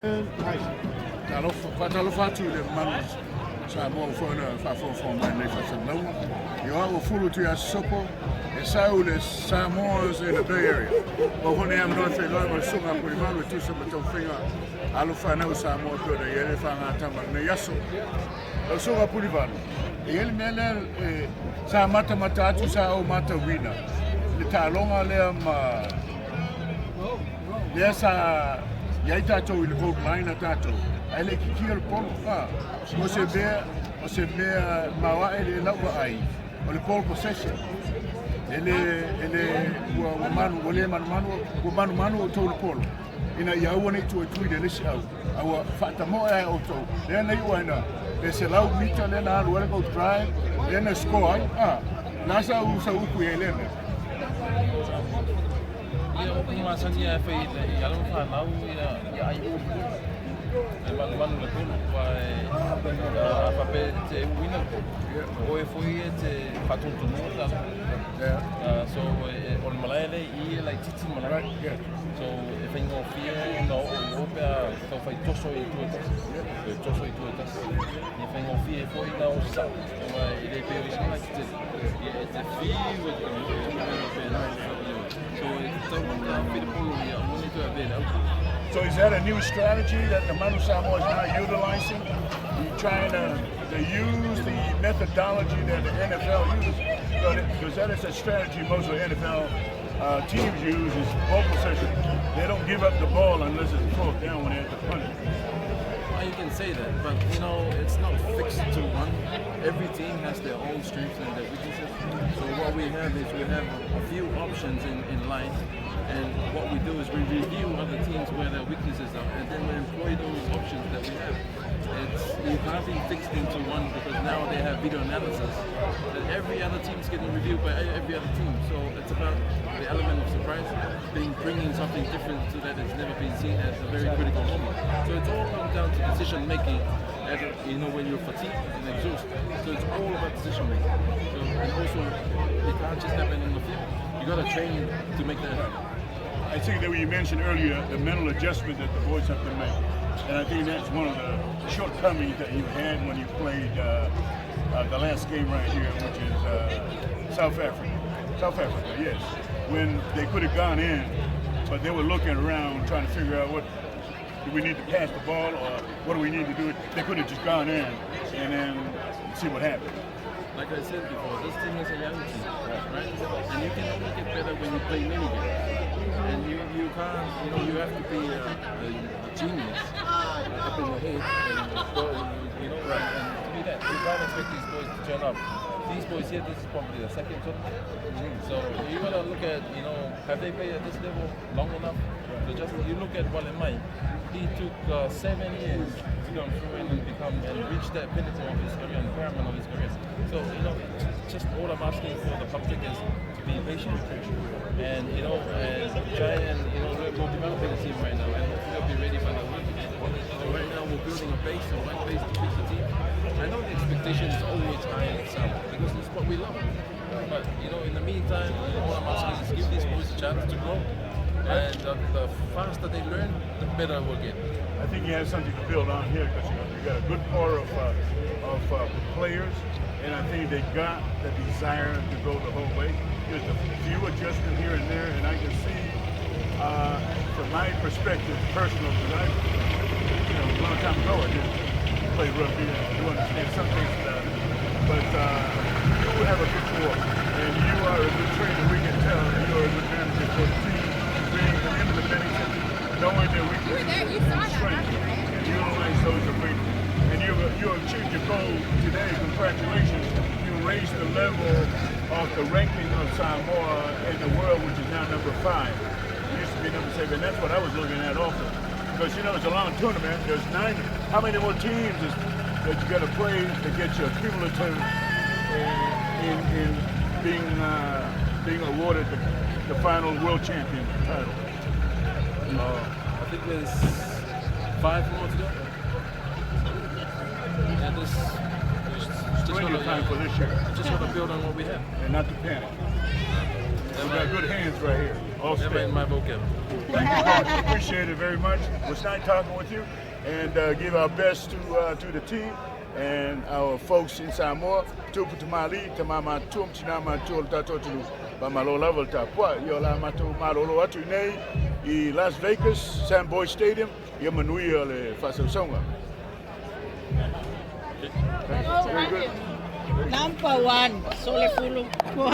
Talo fatu le manu sa mo fa mai fa sa no. You are full to your sopo e sau le Samoas in the Bay Area. But when I'm not saying no so ga por malo tu so to finger alo fa na Samoa to de ele fa ngata ma ne yaso. So ga por valo. E ele mele sa mata tu sa o mata wina. Le talonga le ma Dessa yai tatou il vote line tatou. Ele ki ki el polo fa. O se be mawa ele la wa ai. O le pole possession. Ele wa manu ole manu to le polo. Ina ya woni to tu de lisi au. Awa fata mo e o to. Then you wana. They se lau mita le na lo go drive. Then score. Nasa usa uku ele. Masani ya fai ya lo fa na ya ai o man le polo wa pape te winner o e foi te faton to no so on malale I like titi malale so e fai no fie no o pe so fai toso I tu etas e fai no fie foi na o sa ma ile pe o sina te fi So is that a new strategy that the Manu Samoa is now utilizing? You're trying to use the methodology that the NFL uses? Because that is a strategy most of the NFL teams use is ball possession. They don't give up the ball unless it's fourth down when they have to punt it. Well, you can say that, but you know, it's not fixed to one. Every team has their own strengths and their weaknesses. So what we have is we have a few options in line. And what we do is we review other teams where their weaknesses are, and then we employ those options that we have. You can't be fixed into one because now they have video analysis that every other team is getting reviewed by every other team. So it's about the element of surprise, bringing something different so that it's never been seen as a very critical moment. So it's all comes down to decision making. You know, when you're fatigued and exhausted. So it's all about decision making. So, and also, it can't just happen on the field. You got to train to make that happen. I think that you mentioned earlier the mental adjustment that the boys have to make, and I think that's one of the shortcomings that you had when you played the last game right here, which is South Africa. South Africa, yes. When they could have gone in, but they were looking around trying to figure out what do we need to pass the ball or what do we need to do. They could have just gone in and then see what happened. Like I said before, this team is a young team, right? And you can only get better when you play mini games. And you can't, you know, you have to be a genius up in the head and go, you know, right? And to be that, you can't expect these boys to turn up. These boys here, this is probably the second tournament. So you gotta look at, you know, have they played at this level long enough? So just you look at Walemai, he took 7 years to come through and reach that pinnacle of his career and the pyramid of his career. So, you know, just all I'm asking for the public is to be patient and, you know, and try and, you know, we're developing a team right now and we'll be ready by the Olympics. So right now we're building a base, a right base to fix the team. I know the expectation is always high in itself because it's what we love. But, you know, in the meantime, all I'm asking is give these boys a chance to grow. And the faster they learn, the better we'll get. I think you have something to build on here because you got a good core of players, and I think they got the desire to go the whole way. There's a few adjustments here and there, and I can see, from my perspective, personal, because a long time ago I didn't play rugby, and you understand some things about it. But you have a good core, and you are a good trainer. We can tell you are a good manager for the team. Knowing that we can strength and utilize those abilities. And you achieved your goal today. Congratulations. You raised the level of the ranking of Samoa in the world, which is now number 5. It used to be number 7. And that's what I was looking at also. Because, you know, it's a long tournament. There's 9. How many more teams that you got to play to get your cumulative in being awarded the final world champion title? I think there's 5 more to go. And we're plenty of time for this year. Just want to build on what we have. And not to panic. We got good hands right here. All Never state. in my vocab. Thank you, Coach. Appreciate it very much. It was nice talking with you, and give our best to the team and our folks in Samoa. Tupu tumali tamama tum tinama tul tatotulu bamalola volta pwa yola matu malolo atu nei I Las Vegas Sandboy Stadium yamanui le fasosonga. Very good. Number 1, Solefulu.